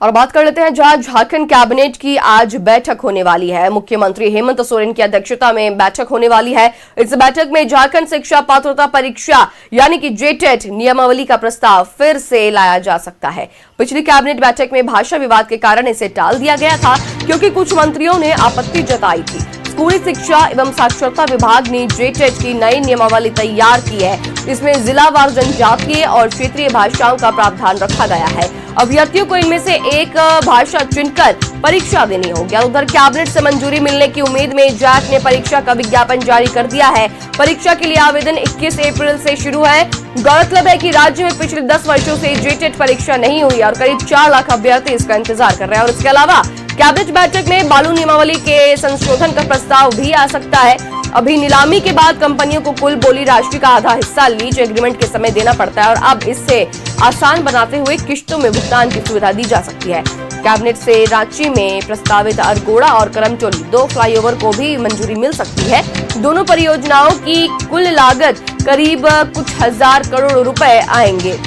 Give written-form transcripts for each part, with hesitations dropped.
और बात कर लेते हैं जहां झारखंड कैबिनेट की आज बैठक होने वाली है। मुख्यमंत्री हेमंत सोरेन की अध्यक्षता में बैठक होने वाली है। इस बैठक में झारखंड शिक्षा पात्रता परीक्षा यानी कि जेटेट नियमावली का प्रस्ताव फिर से लाया जा सकता है। पिछली कैबिनेट बैठक में भाषा विवाद के कारण इसे टाल दिया गया था, क्योंकि कुछ मंत्रियों ने आपत्ति जताई थी। स्कूली शिक्षा एवं साक्षरता विभाग ने जेटेट की नई नियमावली तैयार की है। इसमें जिलावार जनजातीय और क्षेत्रीय भाषाओं का प्रावधान रखा गया है। अभ्यर्थियों को इनमें से एक भाषा चुनकर परीक्षा देनी होगी। उधर कैबिनेट से मंजूरी मिलने की उम्मीद में जैक ने परीक्षा का विज्ञापन जारी कर दिया है। परीक्षा के लिए आवेदन 21 अप्रैल से शुरू है। गौरतलब है कि राज्य में पिछले 10 वर्षों से जेटेट परीक्षा नहीं हुई और करीब 4 लाख अभ्यर्थी इसका इंतजार कर रहे हैं। और इसके अलावा कैबिनेट बैठक में बालू नियमावली के संशोधन का प्रस्ताव भी आ सकता है। अभी नीलामी के बाद कंपनियों को कुल बोली राशि का आधा हिस्सा लीज एग्रीमेंट के समय देना पड़ता है और अब इससे आसान बनाते हुए किश्तों में भुगतान की सुविधा दी जा सकती है। कैबिनेट से रांची में प्रस्तावित अरगोड़ा और करमटोली 2 फ्लाईओवर को भी मंजूरी मिल सकती है। दोनों परियोजनाओं की कुल लागत करीब कुछ हजार करोड़ रुपए आएंगे।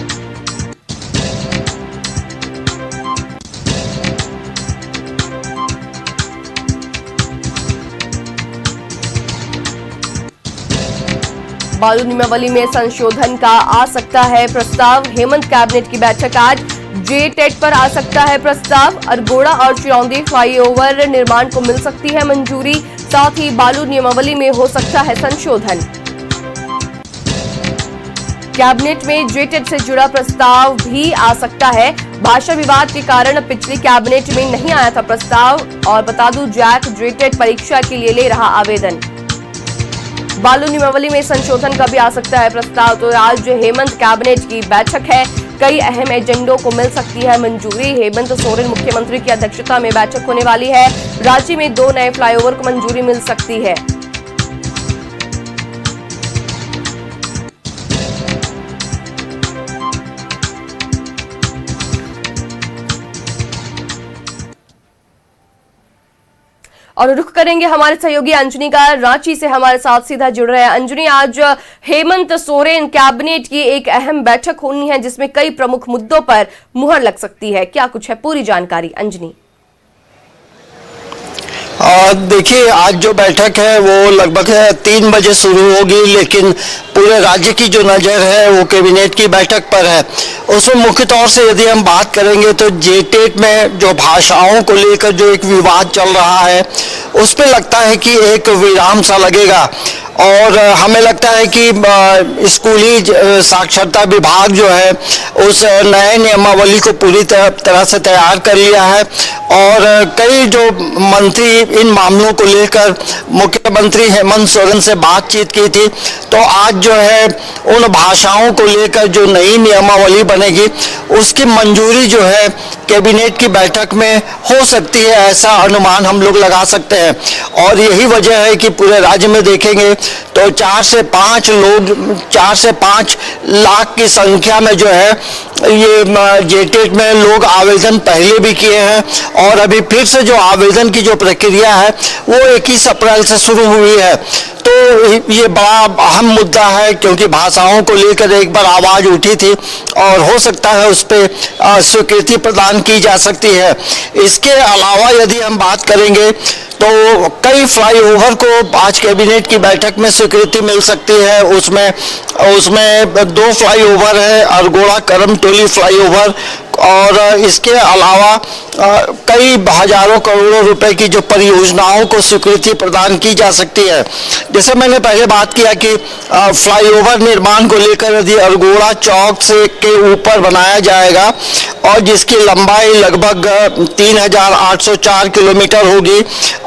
बालू नियमावली में संशोधन का आ सकता है प्रस्ताव। हेमंत कैबिनेट की बैठक आज। जेटेट पर आ सकता है प्रस्ताव। अरगोड़ा और चिरौंदी फ्लाईओवर निर्माण को मिल सकती है मंजूरी। साथ ही बालू नियमावली में हो सकता है संशोधन। कैबिनेट में जेटेट से जुड़ा प्रस्ताव भी आ सकता है। भाषा विवाद के कारण पिछली कैबिनेट में नहीं आया था प्रस्ताव। और बता दूं, जैक जेटेट परीक्षा के लिए ले रहा आवेदन। बालू नियमावली में संशोधन का भी आ सकता है प्रस्ताव। तो आज हेमंत कैबिनेट की बैठक है। कई अहम एजेंडों को मिल सकती है मंजूरी। हेमंत सोरेन मुख्यमंत्री की अध्यक्षता में बैठक होने वाली है। रांची में 2 नए फ्लाईओवर को मंजूरी मिल सकती है। और रुख करेंगे हमारे सहयोगी अंजनी का। रांची से हमारे साथ सीधा जुड़ रहे हैं अंजनी। आज हेमंत सोरेन कैबिनेट की एक अहम बैठक होनी है, जिसमें कई प्रमुख मुद्दों पर मुहर लग सकती है। क्या कुछ है पूरी जानकारी अंजनी? देखिए, आज जो बैठक है वो लगभग 3 बजे शुरू होगी, लेकिन पूरे राज्य की जो नज़र है वो कैबिनेट की बैठक पर है। उसमें मुख्य तौर से यदि हम बात करेंगे तो जेटेट में जो भाषाओं को लेकर जो एक विवाद चल रहा है, उस पर लगता है कि एक विराम सा लगेगा। और हमें लगता है कि स्कूली साक्षरता विभाग जो है उस नए नियमावली को पूरी तरह से तैयार कर लिया है। और कई जो मंत्री इन मामलों को लेकर मुख्यमंत्री हेमंत सोरेन से बातचीत की थी, तो आज जो है उन भाषाओं को लेकर जो नई नियमावली बनेगी उसकी मंजूरी जो है कैबिनेट की बैठक में हो सकती है, ऐसा अनुमान हम लोग लगा सकते हैं। और यही वजह है कि पूरे राज्य में देखेंगे तो 4 से 5 लाख की संख्या में जो है ये जेटेट में लोग आवेदन पहले भी किए हैं। और अभी फिर से जो आवेदन की जो प्रक्रिया है वो 21 अप्रैल से शुरू हुई है। तो ये बड़ा अहम मुद्दा है, क्योंकि भाषाओं को लेकर एक बार आवाज़ उठी थी और हो सकता है उस पर स्वीकृति प्रदान की जा सकती है। इसके अलावा यदि हम बात करेंगे तो कई फ्लाईओवर को आज कैबिनेट की बैठक में स्वीकृति मिल सकती है। उसमें 2 फ्लाईओवर है, अरगोड़ा करमटोली फ्लाईओवर। और इसके अलावा कई हजारों करोड़ों रुपए की जो परियोजनाओं को स्वीकृति प्रदान की जा सकती है। जैसे मैंने पहले बात किया कि फ्लाईओवर निर्माण को लेकर यदि अरगोड़ा चौक से के ऊपर बनाया जाएगा और जिसकी लंबाई लगभग 3804 किलोमीटर होगी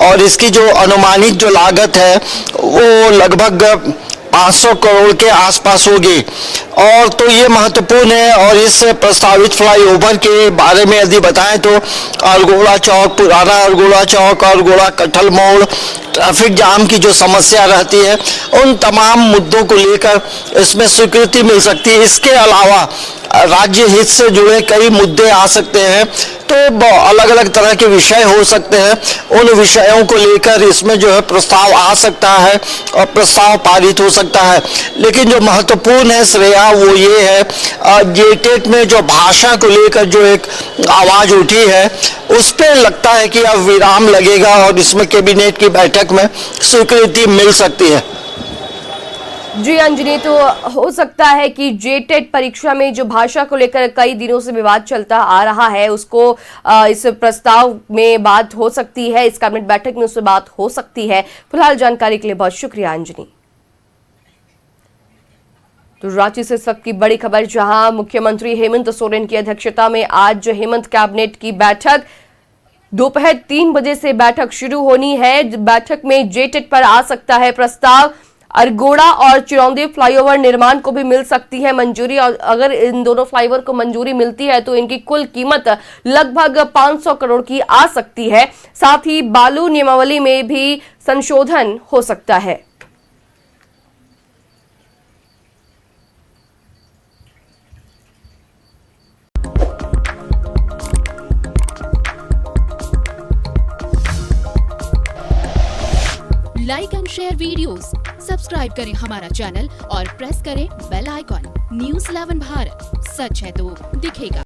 और इसकी जो अनुमानित जो लागत है वो लगभग 500 करोड़ के आसपास होगी। और तो ये महत्वपूर्ण है। और इस प्रस्तावित फ्लाईओवर के बारे में यदि बताएं तो अरगोड़ा चौक, पुराना अरगोड़ा चौक, अरगोड़ा कटहल मोड़, ट्रैफिक जाम की जो समस्या रहती है, उन तमाम मुद्दों को लेकर इसमें स्वीकृति मिल सकती है। इसके अलावा राज्य हित से जुड़े कई मुद्दे आ सकते हैं, तो अलग अलग तरह के विषय हो सकते हैं। उन विषयों को लेकर इसमें जो है प्रस्ताव आ सकता है और प्रस्ताव पारित हो सकता है। लेकिन जो महत्वपूर्ण है श्रेया, वो ये है जेटेट में जो भाषा को लेकर जो एक आवाज उठी है, उस पर लगता है कि अब विराम लगेगा और इसमें कैबिनेट की बैठक में स्वीकृति मिल सकती है। जी अंजनी, तो हो सकता है कि जेटेट परीक्षा में जो भाषा को लेकर कई दिनों से विवाद चलता आ रहा है, उसको इस प्रस्ताव में बात हो सकती है, इस कैबिनेट बैठक में उससे बात हो सकती है। फिलहाल जानकारी के लिए बहुत शुक्रिया अंजनी। तो रांची से इस वक्त की बड़ी खबर, जहां मुख्यमंत्री हेमंत सोरेन की अध्यक्षता में आज हेमंत कैबिनेट की बैठक दोपहर 3 बजे से बैठक शुरू होनी है। बैठक में जेटेट पर आ सकता है प्रस्ताव। अरगोड़ा और चिरौंदी फ्लाईओवर निर्माण को भी मिल सकती है मंजूरी, और अगर इन दोनों फ्लाईओवर को मंजूरी मिलती है तो इनकी कुल कीमत लगभग 500 करोड़ की आ सकती है। साथ ही बालू नियमावली में भी संशोधन हो सकता है। Like and share videos, subscribe करें हमारा चैनल और प्रेस करें बेल आइकॉन। न्यूज़ 11 भारत, सच है तो दिखेगा।